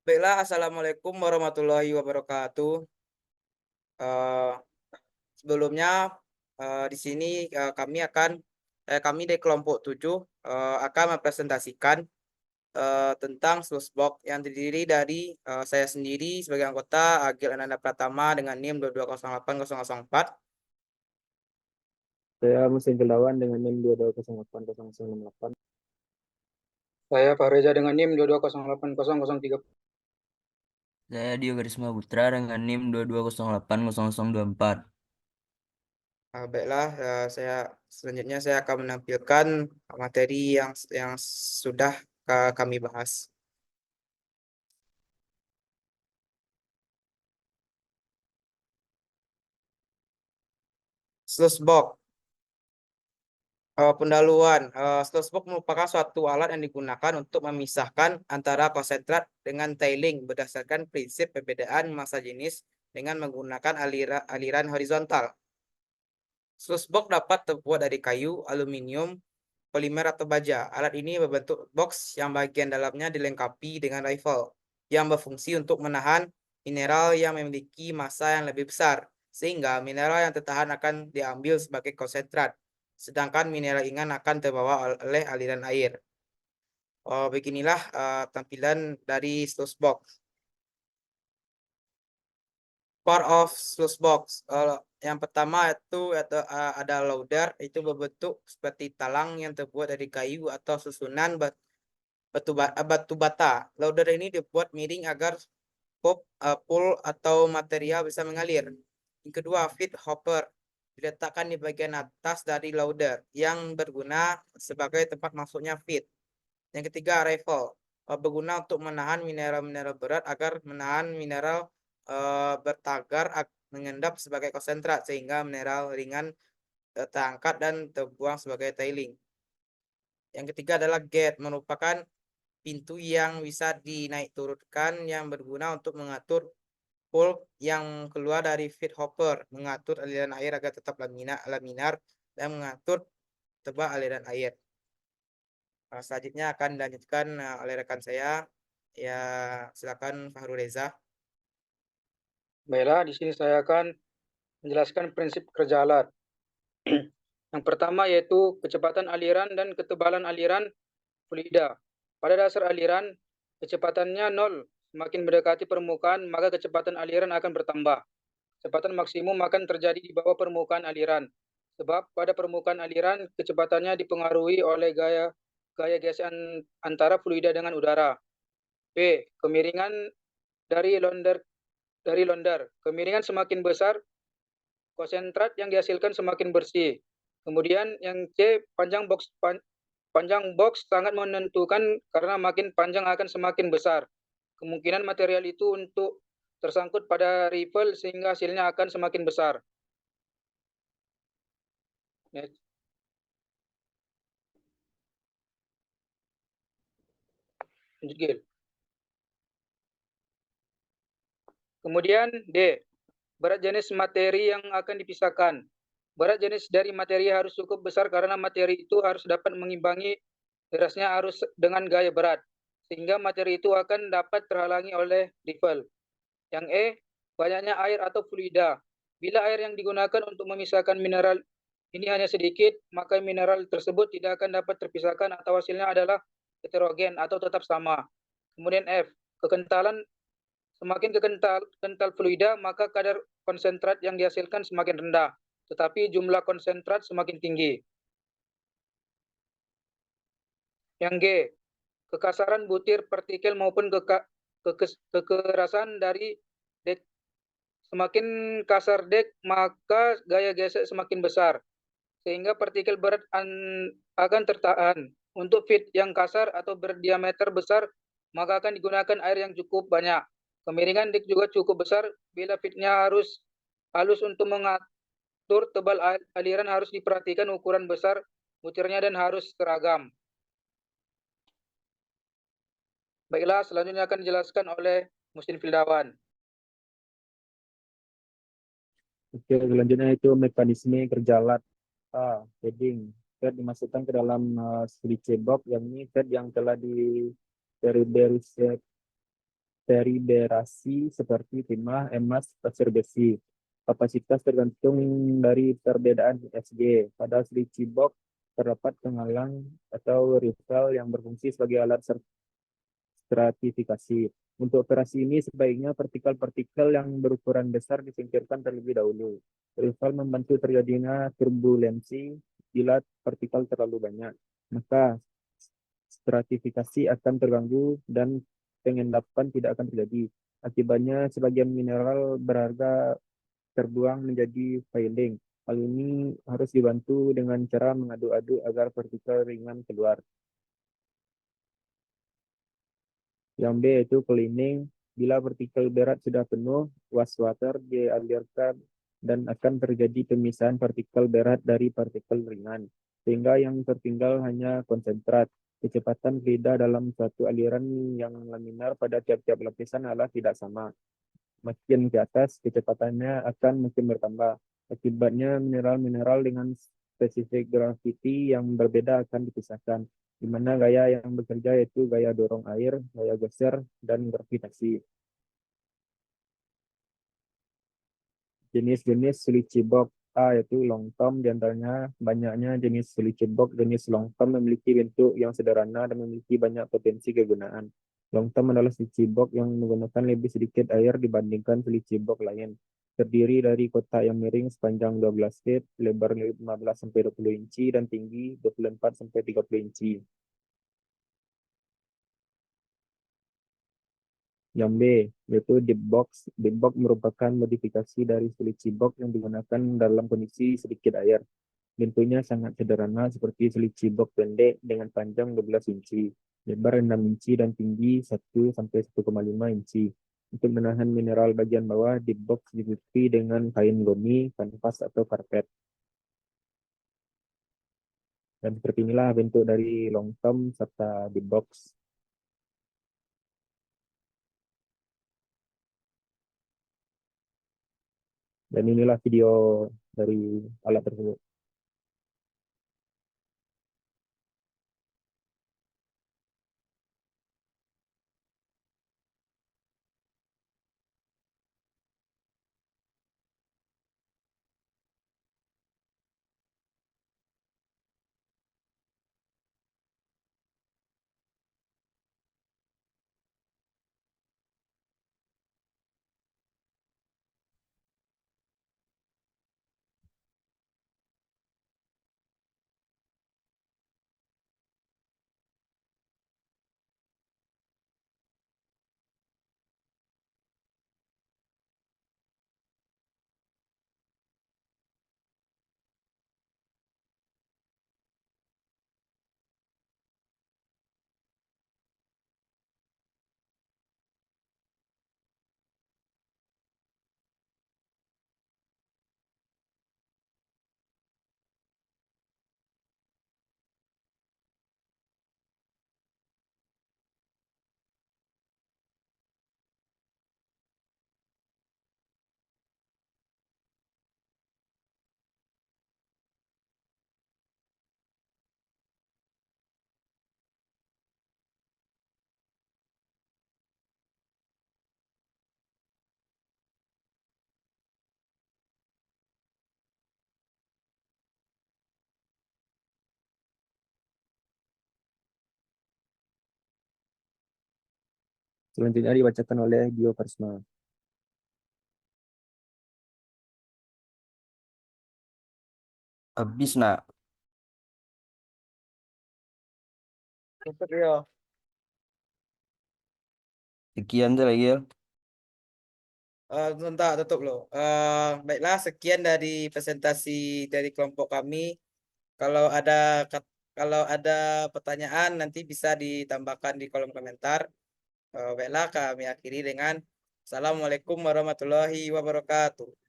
Baiklah, Assalamualaikum warahmatullahi wabarakatuh. Eh, Sebelumnya, di sini kami dari kelompok 7 akan mempresentasikan tentang Slushbox yang terdiri dari saya sendiri sebagai anggota Agil Ananda Pratama dengan NIM 2208084. Saya Musim Gunawan dengan NIM 22080068. Saya Pak Reza dengan NIM 22080003. Saya Dio Garisma Putra dengan NIM 22080024. Baiklah, selanjutnya saya akan menampilkan materi yang sudah kami bahas. Slushbox. Pendahuluan, Slushbox merupakan suatu alat yang digunakan untuk memisahkan antara konsentrat dengan tailing berdasarkan prinsip perbedaan massa jenis dengan menggunakan aliran horizontal. Slushbox dapat terbuat dari kayu, aluminium, polimer atau baja. Alat ini berbentuk box yang bagian dalamnya dilengkapi dengan rifle yang berfungsi untuk menahan mineral yang memiliki massa yang lebih besar, sehingga mineral yang tertahan akan diambil sebagai konsentrat, sedangkan mineral ringan akan terbawa oleh aliran air. Beginilah tampilan dari Slushbox. Part of Slushbox. Yang pertama itu ada loader, itu berbentuk seperti talang yang terbuat dari kayu atau susunan batu bata. Loader ini dibuat miring agar pool atau material bisa mengalir. Yang kedua, feed hopper diletakkan di bagian atas dari loader yang berguna sebagai tempat masuknya feed. Yang ketiga, rifle berguna untuk menahan mineral-mineral berat agar menahan mineral bertagar mengendap sebagai konsentrat sehingga mineral ringan terangkat dan terbuang sebagai tailing. Yang ketiga adalah gate, merupakan pintu yang bisa dinaik turunkan yang berguna untuk mengatur pulp yang keluar dari feed hopper, mengatur aliran air agar tetap laminar dan mengatur tebal aliran air. Selanjutnya akan dilanjutkan oleh rekan saya. Ya, silakan Fahrul Reza. Baiklah, di sini saya akan menjelaskan prinsip kerja alat. Yang pertama yaitu kecepatan aliran dan ketebalan aliran fluida. Pada dasar aliran, kecepatannya 0. Semakin mendekati permukaan, maka kecepatan aliran akan bertambah. Kecepatan maksimum akan terjadi di bawah permukaan aliran. Sebab pada permukaan aliran, kecepatannya dipengaruhi oleh gaya gesekan antara fluida dengan udara. B. Kemiringan dari londer. Kemiringan semakin besar, konsentrat yang dihasilkan semakin bersih. Kemudian yang C, panjang box sangat menentukan karena makin panjang akan semakin besar kemungkinan material itu untuk tersangkut pada rifle sehingga hasilnya akan semakin besar. Kemudian D, berat jenis materi yang akan dipisahkan. Berat jenis dari materi harus cukup besar karena materi itu harus dapat mengimbangi derasnya arus dengan gaya berat, sehingga materi itu akan dapat terhalangi oleh rifle. Yang E, banyaknya air atau fluida. Bila air yang digunakan untuk memisahkan mineral ini hanya sedikit, maka mineral tersebut tidak akan dapat terpisahkan atau hasilnya adalah heterogen atau tetap sama. Kemudian F, kekentalan. Semakin kental fluida, maka kadar konsentrat yang dihasilkan semakin rendah, tetapi jumlah konsentrat semakin tinggi. Yang G, kekasaran butir partikel maupun kekerasan dari dek. Semakin kasar dek, maka gaya gesek semakin besar, sehingga partikel berat akan tertahan. Untuk feed yang kasar atau berdiameter besar, maka akan digunakan air yang cukup banyak. Kemiringan dek juga cukup besar bila feednya harus halus. Untuk mengatur tebal aliran harus diperhatikan ukuran besar butirnya dan harus seragam. Baiklah, selanjutnya akan dijelaskan oleh Mustin Fildawan. Oke, selanjutnya itu mekanisme kerja alat. Fading. Fed dimasukkan ke dalam switch box, yang ini fed yang telah disterilisasi periberasi seperti timah, emas, pasir besi. Kapasitas tergantung dari perbedaan SG. Pada silici box terdapat penghalang atau rival yang berfungsi sebagai alat stratifikasi. Untuk operasi ini sebaiknya partikel-partikel yang berukuran besar disingkirkan terlebih dahulu. Rival membantu terjadinya turbulensi bila partikel terlalu banyak. Maka stratifikasi akan terganggu dan pengendapan tidak akan terjadi. Akibatnya sebagian mineral berharga terbuang menjadi failing. Hal ini harus dibantu dengan cara mengaduk-aduk agar partikel ringan keluar. Yang B yaitu cleaning. Bila partikel berat sudah penuh, wastewater dialirkan dan akan terjadi pemisahan partikel berat dari partikel ringan, sehingga yang tertinggal hanya konsentrat. Kecepatan fluida dalam suatu aliran yang laminar pada tiap-tiap lapisan adalah tidak sama. Makin ke atas, kecepatannya akan makin bertambah. Akibatnya mineral-mineral dengan spesifik graviti yang berbeda akan dipisahkan, di mana gaya yang bekerja yaitu gaya dorong air, gaya geser, dan gravitasi. Jenis-jenis silici box A yaitu long tom, diantaranya banyaknya jenis silici box jenis long tom memiliki bentuk yang sederhana dan memiliki banyak potensi kegunaan. Long tom adalah silici box yang menggunakan lebih sedikit air dibandingkan silici box lain. Terdiri dari kotak yang miring sepanjang 12 feet, lebar 15-20 inci, dan tinggi 24-30 inci. Yang B, yaitu deep box. Deep box merupakan modifikasi dari silici box yang digunakan dalam kondisi sedikit air. Bentuknya sangat sederhana seperti silici box pendek dengan panjang 12 inci, lebar 6 inci, dan tinggi 1-1,5 inci. Untuk menahan mineral bagian bawah, deep box ditutupi dengan kain goni, kanvas, atau karpet. Dan seperti inilah bentuk dari long tom serta deep box. Dan inilah video dari alat tersebut. Selanjutnya dibacakan oleh Bio Karisma. Habis nak. Tutup ya. Sekian tuh lagi ya. Sebentar, tutup loh. Baiklah, sekian dari presentasi dari kelompok kami. Kalau ada kalau ada pertanyaan nanti bisa ditambahkan di kolom komentar. Baiklah, kami akhiri dengan Assalamualaikum warahmatullahi wabarakatuh.